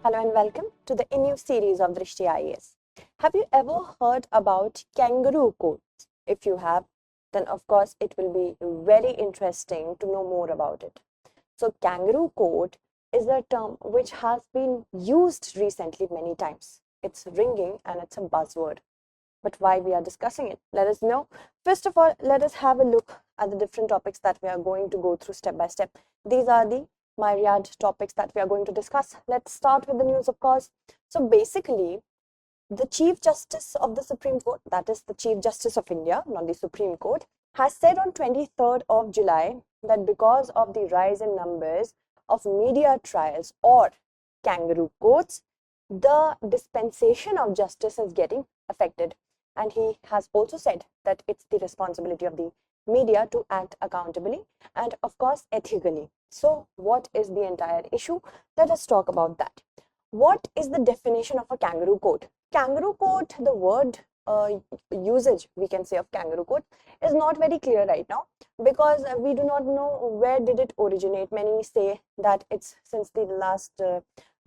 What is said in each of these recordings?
Hello and welcome to the new series of Drishti IAS. Have you ever heard about Kangaroo Courts? If you have, then of course it will be very interesting to know more about it. So Kangaroo Court is a term which has been used recently many times. It's ringing and it's a buzzword. But why we are discussing it? Let us know. First of all, let us have a look at the different topics that we are going to go through step by step. These are the myriad topics that we are going to discuss. Let's start with the news, of course. So basically, the Chief Justice of the Supreme Court, that is the Chief Justice of India, not the Supreme Court, has said on 23rd of July that because of the rise in numbers of media trials or kangaroo courts, the dispensation of justice is getting affected. And he has also said that it's the responsibility of the media to act accountably and of course ethically. So what is the entire issue? Let us talk about that. What is the definition of a kangaroo court? Kangaroo court, the word usage we can say of kangaroo court is not very clear right now because we do not know where did it originate. Many say that it's since the last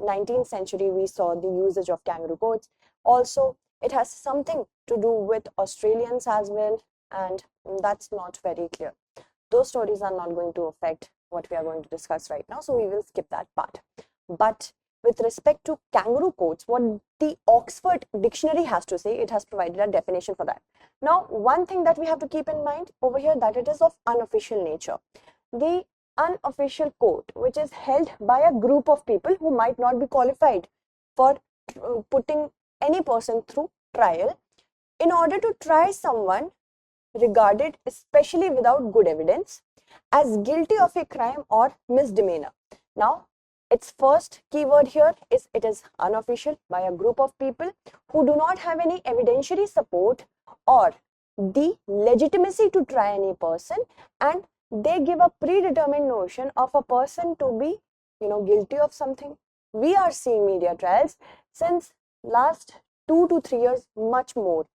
19th century we saw the usage of kangaroo courts. Also, it has something to do with Australians as well, and that's not very clear. Those stories are not going to affect what we are going to discuss right now, so we will skip that part. But with respect to kangaroo courts, what the Oxford Dictionary has to say, it has provided a definition for that. Now, one thing that we have to keep in mind over here, that it is of unofficial nature. The unofficial court, which is held by a group of people who might not be qualified for putting any person through trial, in order to try someone regarded, especially without good evidence, as guilty of a crime or misdemeanor. Now, its first keyword here is it is unofficial, by a group of people who do not have any evidentiary support or the legitimacy to try any person, and they give a predetermined notion of a person to be, guilty of something. We are seeing media trials since last 2 to 3 years, much more.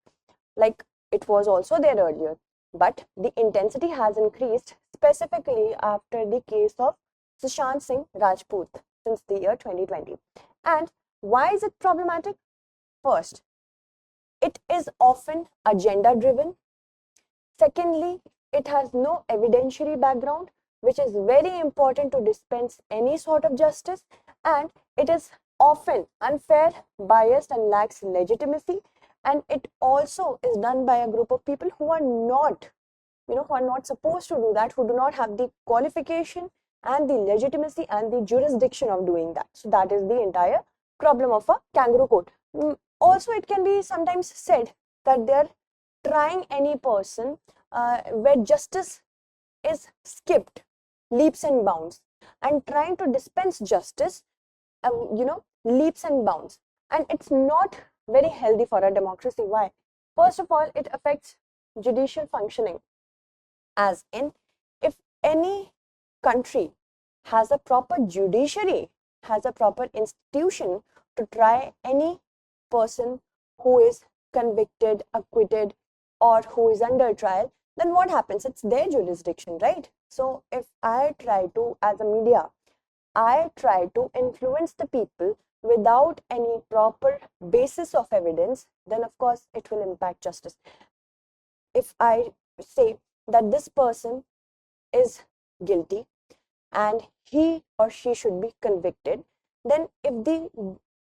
Like it was also there earlier, but the intensity has increased specifically after the case of Sushant Singh Rajput since the year 2020. And why is it problematic? First, it is often agenda driven. Secondly, it has no evidentiary background, which is very important to dispense any sort of justice, and it is often unfair, biased, and lacks legitimacy. And it also is done by a group of people who are not, who are not supposed to do that, who do not have the qualification and the legitimacy and the jurisdiction of doing that. So that is the entire problem of a kangaroo court. Also, it can be sometimes said that they are trying any person where justice is skipped leaps and bounds, and trying to dispense justice leaps and bounds, and it's not very healthy for a democracy. Why? First of all, it affects judicial functioning, as in if any country has a proper judiciary, has a proper institution to try any person who is convicted, acquitted, or who is under trial, then what happens? It's their jurisdiction, right? So if I try to, as a media, I try to influence the people without any proper basis of evidence, then of course it will impact justice. If I say that this person is guilty and he or she should be convicted, then if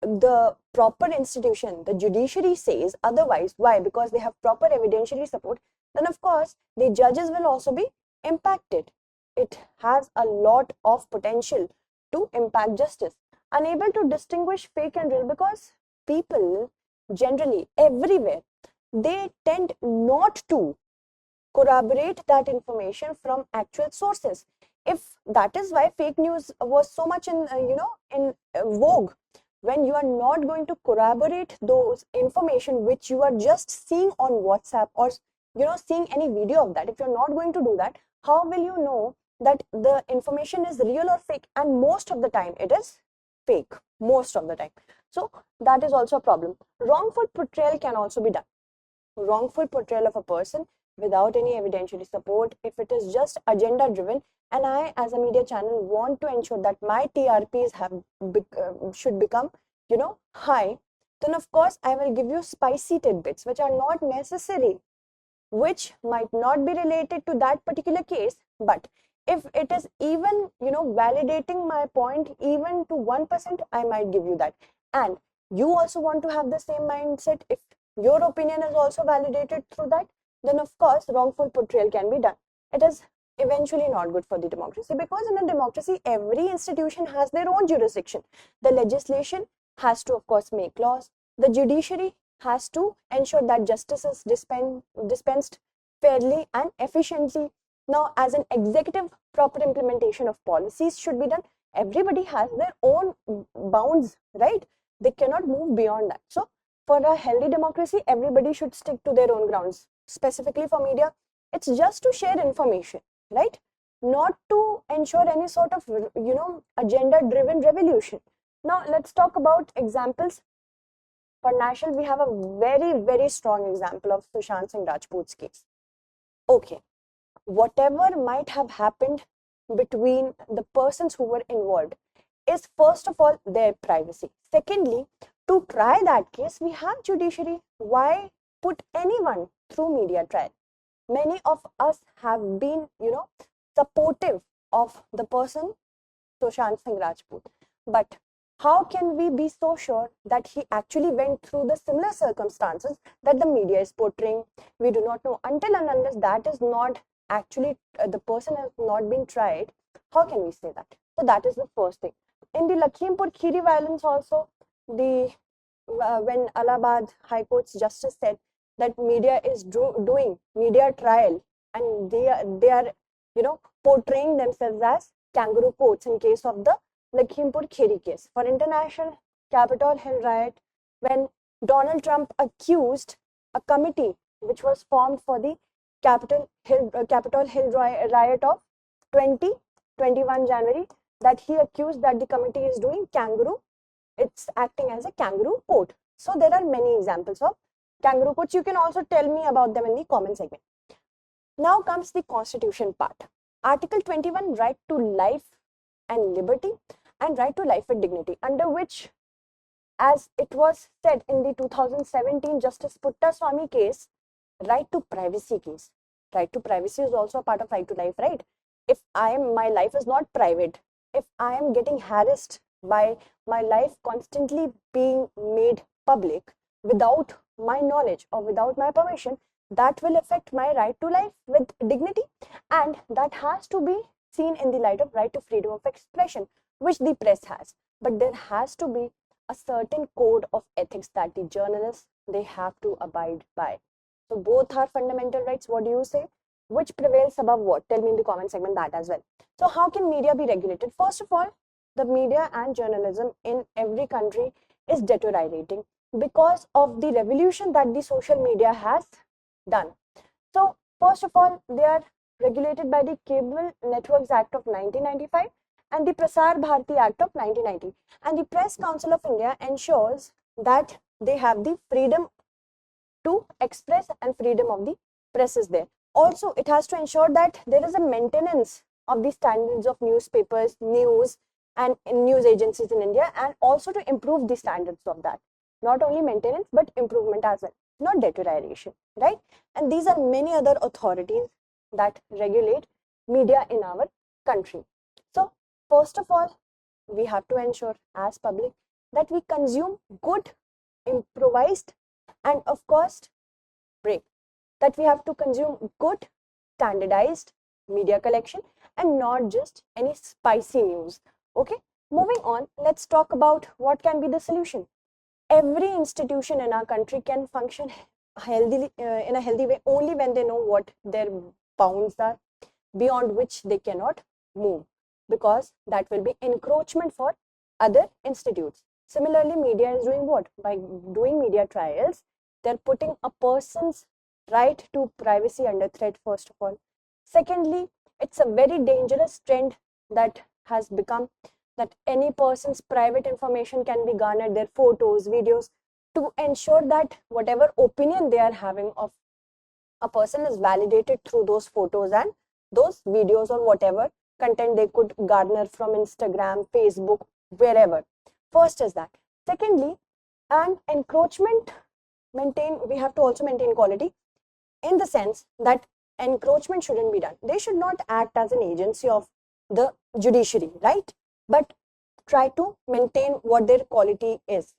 the proper institution, the judiciary, says otherwise, why? Because they have proper evidentiary support, then of course the judges will also be impacted. It has a lot of potential to impact justice. Unable to distinguish fake and real, because people generally everywhere, they tend not to corroborate that information from actual sources. If that is why fake news was so much in vogue, when you are not going to corroborate those information which you are just seeing on WhatsApp or seeing any video of that, if you're not going to do that, how will you know that the information is real or fake? And most of the time it is fake, most of the time. So that is also a problem. Wrongful portrayal can also be done. Wrongful portrayal of a person without any evidentiary support, if it is just agenda driven, and I as a media channel want to ensure that my TRPs should become, high, then of course I will give you spicy tidbits which are not necessary, which might not be related to that particular case, but if it is even, validating my point even to 1%, I might give you that. And you also want to have the same mindset. If your opinion is also validated through that, then of course wrongful portrayal can be done. It is eventually not good for the democracy, because in a democracy every institution has their own jurisdiction. The legislation has to of course make laws, the judiciary has to ensure that justice is dispensed fairly and efficiently. Now, as an executive, proper implementation of policies should be done. Everybody has their own bounds, right? They cannot move beyond that. So, for a healthy democracy, everybody should stick to their own grounds. Specifically for media, it's just to share information, right? Not to ensure any sort of, agenda-driven revolution. Now, let's talk about examples. For national, we have a very, very strong example of Sushant Singh Rajput's case. Okay, whatever might have happened between the persons who were involved is first of all their privacy. Secondly, to try that case, we have judiciary. Why put anyone through media trial? Many of us have been, supportive of the person Sushant Singh Rajput, but how can we be so sure that he actually went through the similar circumstances that the media is portraying? We do not know. Until and unless that is not actually, the person has not been tried, how can we say that? So that is the first thing. In the 𝐾𝐫𝐢𝐬𝐡𝐭𝐢 violence also, when Allahabad High Court's justice said that media is doing media trial, and they are portraying themselves as kangaroo courts in case of the 𝐾𝐫𝐢𝐬𝐡𝐭𝐢 case. For international Capitol Hill riot, when Donald Trump accused a committee which was formed for the Capitol Hill riot of 21 January, that he accused that the committee is doing kangaroo, it's acting as a kangaroo court. So there are many examples of kangaroo courts. You can also tell me about them in the comment segment. Now comes the constitution part. Article 21, right to life and liberty, and right to life with dignity, under which, as it was said in the 2017 Justice Puttaswamy case, right to privacy case. Right to privacy is also a part of right to life, right? If my life is not private, if I am getting harassed by my life constantly being made public without my knowledge or without my permission, that will affect my right to life with dignity, and that has to be seen in the light of right to freedom of expression, which the press has. But there has to be a certain code of ethics that the journalists, they have to abide by. So both are fundamental rights. What do you say? Which prevails above what? Tell me in the comment segment that as well. So how can media be regulated? First of all, the media and journalism in every country is deteriorating because of the revolution that the social media has done. So first of all, they are regulated by the Cable Networks Act of 1995 and the Prasar Bharati Act of 1990. And the Press Council of India ensures that they have the freedom to express and freedom of the press is there. Also, it has to ensure that there is a maintenance of the standards of newspapers, news and news agencies in India, and also to improve the standards of that. Not only maintenance, but improvement as well, not deterioration, right? And these are many other authorities that regulate media in our country. So, first of all, we have to ensure as public that we consume good, improvised, and of course, that we have to consume good, standardized media collection and not just any spicy news. Okay, moving on, let's talk about what can be the solution. Every institution in our country can function healthily, in a healthy way only when they know what their bounds are, beyond which they cannot move, because that will be encroachment for other institutes. Similarly, media is doing what? By doing media trials, they're putting a person's right to privacy under threat, first of all. Secondly, it's a very dangerous trend that has become that any person's private information can be garnered, their photos, videos, to ensure that whatever opinion they are having of a person is validated through those photos and those videos or whatever content they could garner from Instagram, Facebook, wherever. First is that. Secondly, and encroachment we have to also maintain quality in the sense that encroachment shouldn't be done. They should not act as an agency of the judiciary, right? But try to maintain what their quality is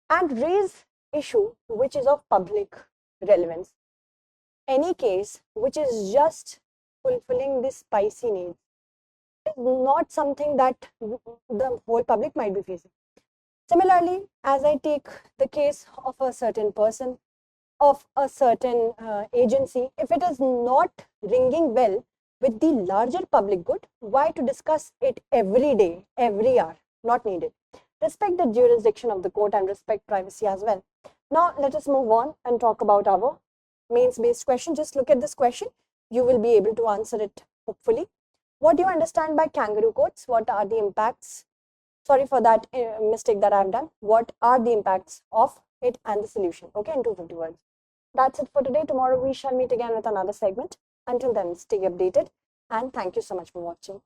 and raise issue which is of public relevance. Any case which is just fulfilling this spicy needs is not something that the whole public might be facing. Similarly, as I take the case of a certain person, of a certain agency, if it is not ringing well with the larger public good, why to discuss it every day, every hour? Not needed. Respect the jurisdiction of the court and respect privacy as well. Now, let us move on and talk about our mains-based question. Just look at this question. You will be able to answer it, hopefully. What do you understand by kangaroo courts? What are the impacts? Sorry for that mistake that I've done. What are the impacts of it and the solution? Okay, in 250 words. That's it for today. Tomorrow we shall meet again with another segment. Until then, stay updated and thank you so much for watching.